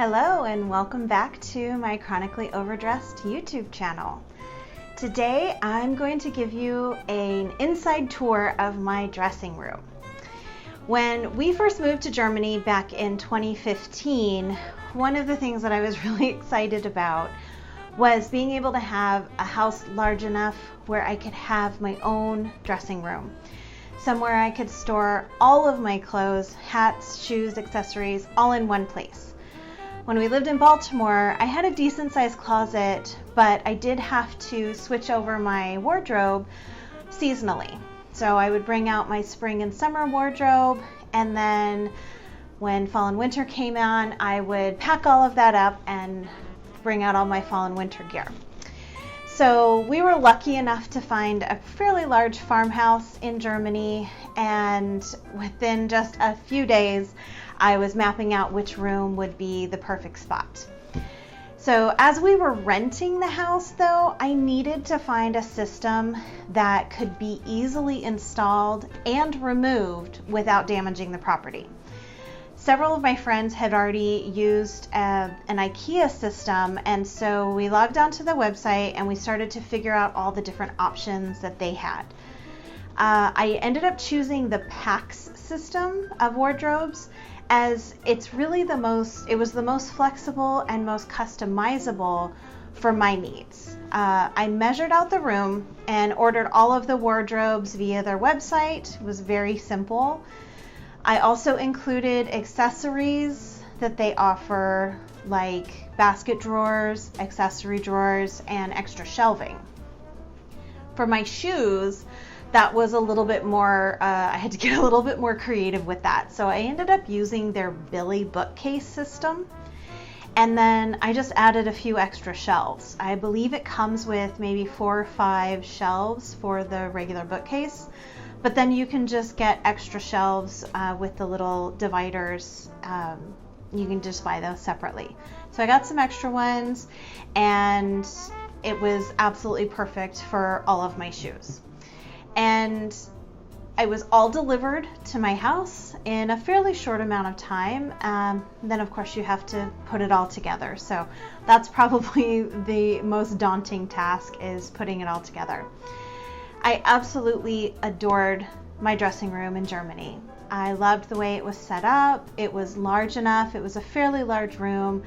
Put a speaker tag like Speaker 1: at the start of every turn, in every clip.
Speaker 1: Hello and welcome back to my Chronically Overdressed YouTube channel. Today I'm going to give you an inside tour of my dressing room. When we first moved to Germany back in 2015, one of the things that I was really excited about was being able to have a house large enough where I could have my own dressing room. Somewhere I could store all of my clothes, hats, shoes, accessories, all in one place. When we lived in Baltimore, I had a decent sized closet, but I did have to switch over my wardrobe seasonally. So I would bring out my spring and summer wardrobe, and then when fall and winter came on, I would pack all of that up and bring out all my fall and winter gear. So we were lucky enough to find a fairly large farmhouse in Germany, and within just a few days, I was mapping out which room would be the perfect spot. So as we were renting the house though, I needed to find a system that could be easily installed and removed without damaging the property. Several of my friends had already used an IKEA system, and so we logged onto the website and we started to figure out all the different options that they had. I ended up choosing the PAX system of wardrobes, as it was the most flexible and most customizable for my needs. I measured out the room and ordered all of the wardrobes via their website. It was very simple. I also included accessories that they offer, like basket drawers, accessory drawers, and extra shelving. For my shoes, that was a little bit more, I had to get a little bit more creative with that. So I ended up using their Billy Bookcase system. And then I just added a few extra shelves. I believe it comes with maybe 4 or 5 shelves for the regular bookcase. But then you can just get extra shelves with the little dividers. You can just buy those separately. So I got some extra ones, and it was absolutely perfect for all of my shoes. And it was all delivered to my house in a fairly short amount of time. Then of course you have to put it all together. So that's probably the most daunting task, is putting it all together. I absolutely adored my dressing room in Germany. I loved the way it was set up. It was large enough. It was a fairly large room.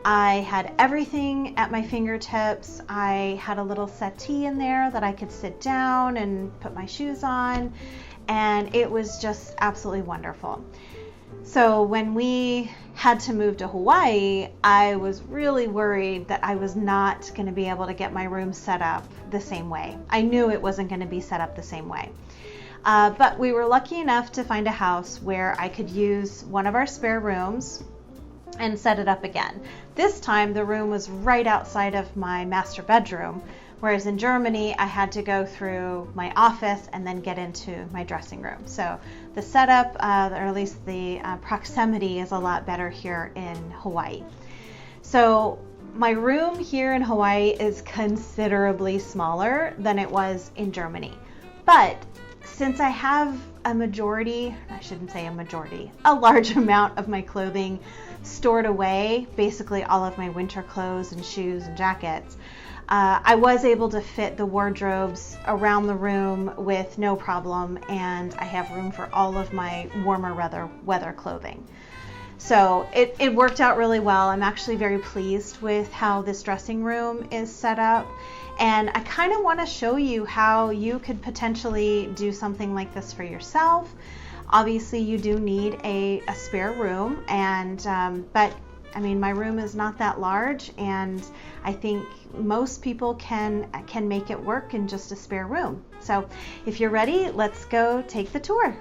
Speaker 1: I had everything at my fingertips. I had a little settee in there that I could sit down and put my shoes on, and it was just absolutely wonderful. So when we had to move to Hawaii, I was really worried that I was not going to be able to get my room set up the same way. I knew it wasn't going to be set up the same way. But we were lucky enough to find a house where I could use one of our spare rooms and set it up again. This time the room was right outside of my master bedroom, whereas in Germany I had to go through my office and then get into my dressing room. So the setup, or at least the proximity, is a lot better here in Hawaii. So my room here in Hawaii is considerably smaller than it was in Germany. But since I have a large amount of my clothing stored away, basically all of my winter clothes and shoes and jackets, I was able to fit the wardrobes around the room with no problem, and I have room for all of my warmer weather clothing. So it worked out really well. I'm actually very pleased with how this dressing room is set up, and I kind of want to show you how you could potentially do something like this for yourself. Obviously you do need a spare room, and but I mean, my room is not that large, and I think most people can make it work in just a spare room. So if you're ready, let's go take the tour.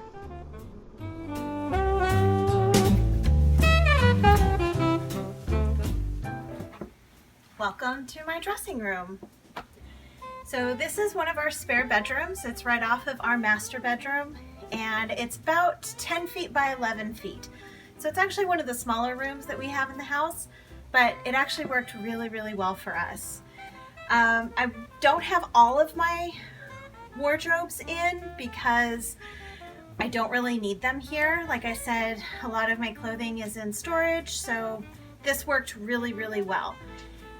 Speaker 1: Welcome to my dressing room. So this is one of our spare bedrooms. It's right off of our master bedroom, and it's about 10 feet by 11 feet. So it's actually one of the smaller rooms that we have in the house, but it actually worked really, really well for us. I don't have all of my wardrobes in because I don't really need them here. Like I said, a lot of my clothing is in storage, so this worked really, really well.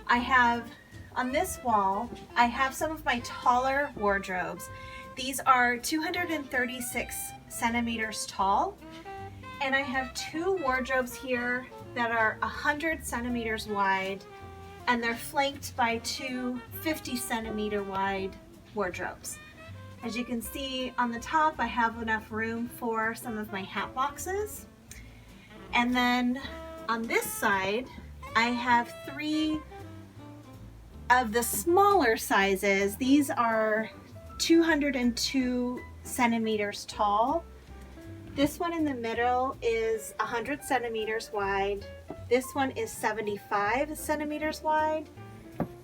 Speaker 1: I have, on this wall, I have some of my taller wardrobes. These are 236 centimeters tall, and I have two wardrobes here that are 100 centimeters wide, and they're flanked by two 50 centimeter wide wardrobes. As you can see on the top, I have enough room for some of my hat boxes. And then on this side, I have three of the smaller sizes. These are 202 centimeters tall. This one in the middle is 100 centimeters wide. This one is 75 centimeters wide.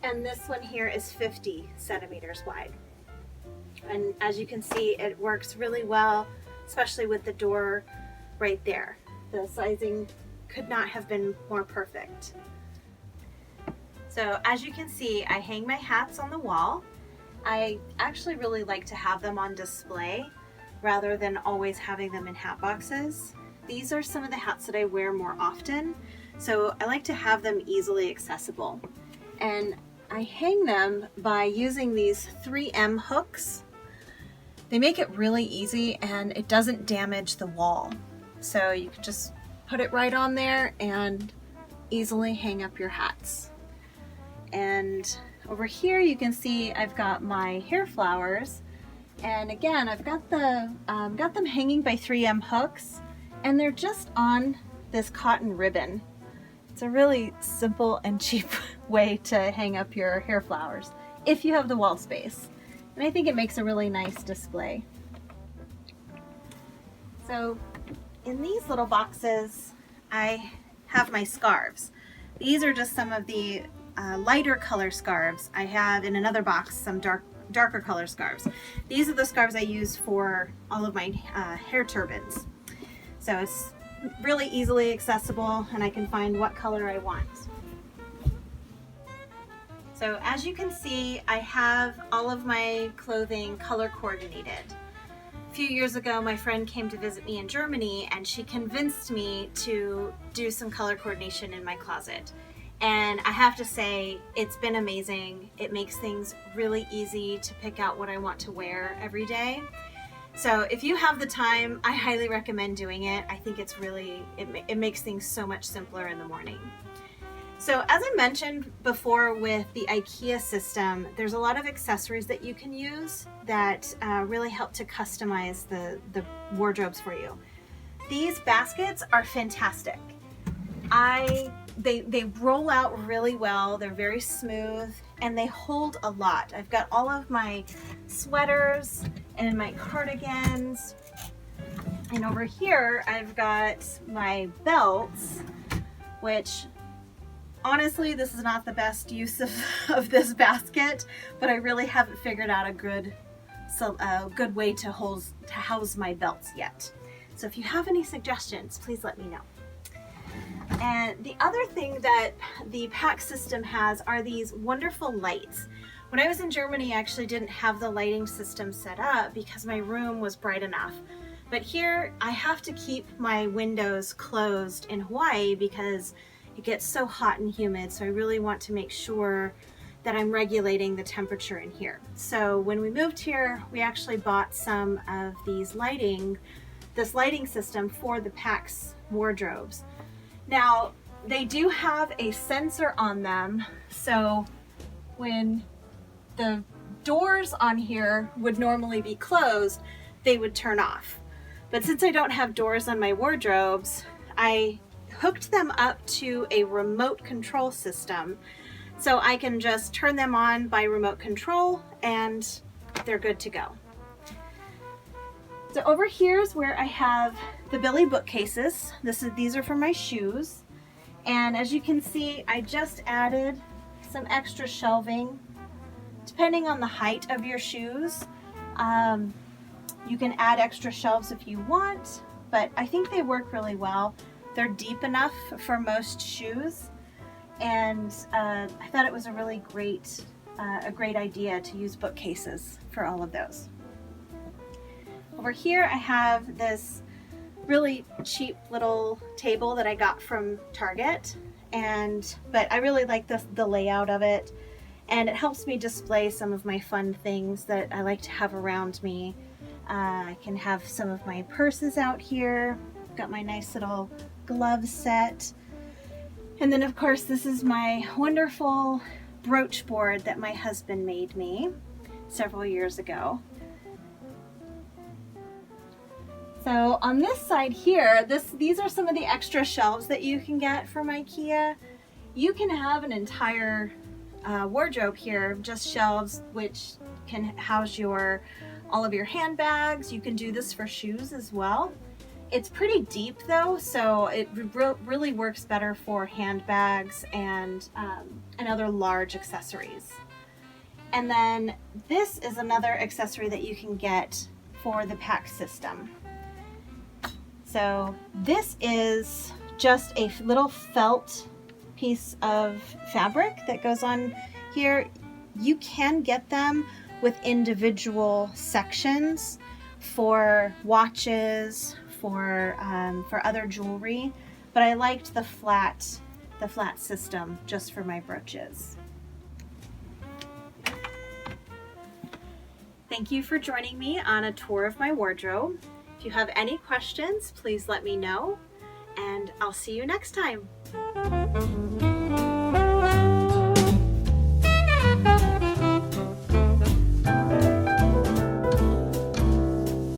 Speaker 1: And this one here is 50 centimeters wide. And as you can see, it works really well, especially with the door right there. The sizing could not have been more perfect. So as you can see, I hang my hats on the wall. I actually really like to have them on display rather than always having them in hat boxes. These are some of the hats that I wear more often, so I like to have them easily accessible. And I hang them by using these 3M hooks. They make it really easy and it doesn't damage the wall. So you can just put it right on there and easily hang up your hats. And over here you can see I've got my hair flowers, and again I've got them hanging by 3M hooks, and they're just on this cotton ribbon. It's a really simple and cheap way to hang up your hair flowers if you have the wall space. And I think it makes a really nice display. So in these little boxes, I have my scarves. These are just some of the lighter color scarves. I have in another box some darker color scarves. These are the scarves I use for all of my hair turbans. So it's really easily accessible and I can find what color I want. So as you can see, I have all of my clothing color coordinated. A few years ago, my friend came to visit me in Germany and she convinced me to do some color coordination in my closet. And I have to say, it's been amazing. It makes things really easy to pick out what I want to wear every day. So if you have the time, I highly recommend doing it. I think it's really, it makes things so much simpler in the morning. So as I mentioned before with the IKEA system, there's a lot of accessories that you can use that really help to customize the wardrobes for you. These baskets are fantastic. They roll out really well, they're very smooth, and they hold a lot. I've got all of my sweaters and my cardigans, and over here I've got my belts, which honestly, this is not the best use of this basket, but I really haven't figured out a good way to house my belts yet. So if you have any suggestions, please let me know. And the other thing that the pack system has are these wonderful lights. When I was in Germany, I actually didn't have the lighting system set up because my room was bright enough. But here, I have to keep my windows closed in Hawaii because it gets so hot and humid, so I really want to make sure that I'm regulating the temperature in here. So when we moved here, we actually bought some of this lighting system for the PAX wardrobes. Now, they do have a sensor on them, so when the doors on here would normally be closed, they would turn off. But since I don't have doors on my wardrobes, I hooked them up to a remote control system, so I can just turn them on by remote control and they're good to go. So over here is where I have the Billy bookcases. These are for my shoes, and as you can see, I just added some extra shelving. Depending on the height of your shoes, you can add extra shelves if you want, but I think they work really well. They're deep enough for most shoes, and I thought it was a really great idea to use bookcases for all of those. Over here I have this really cheap little table that I got from Target, but I really like the layout of it, and it helps me display some of my fun things that I like to have around me. I can have some of my purses out here. Got my nice little glove set. And then of course this is my wonderful brooch board that my husband made me several years ago. So on this side here, these are some of the extra shelves that you can get from IKEA. You can have an entire wardrobe here, just shelves which can house all of your handbags. You can do this for shoes as well. It's pretty deep though, so it really works better for handbags and other large accessories. And then this is another accessory that you can get for the pack system. So this is just a little felt piece of fabric that goes on here. You can get them with individual sections for watches, for other jewelry, but I liked the flat system just for my brooches. Thank you for joining me on a tour of my wardrobe. If you have any questions, please let me know, and I'll see you next time.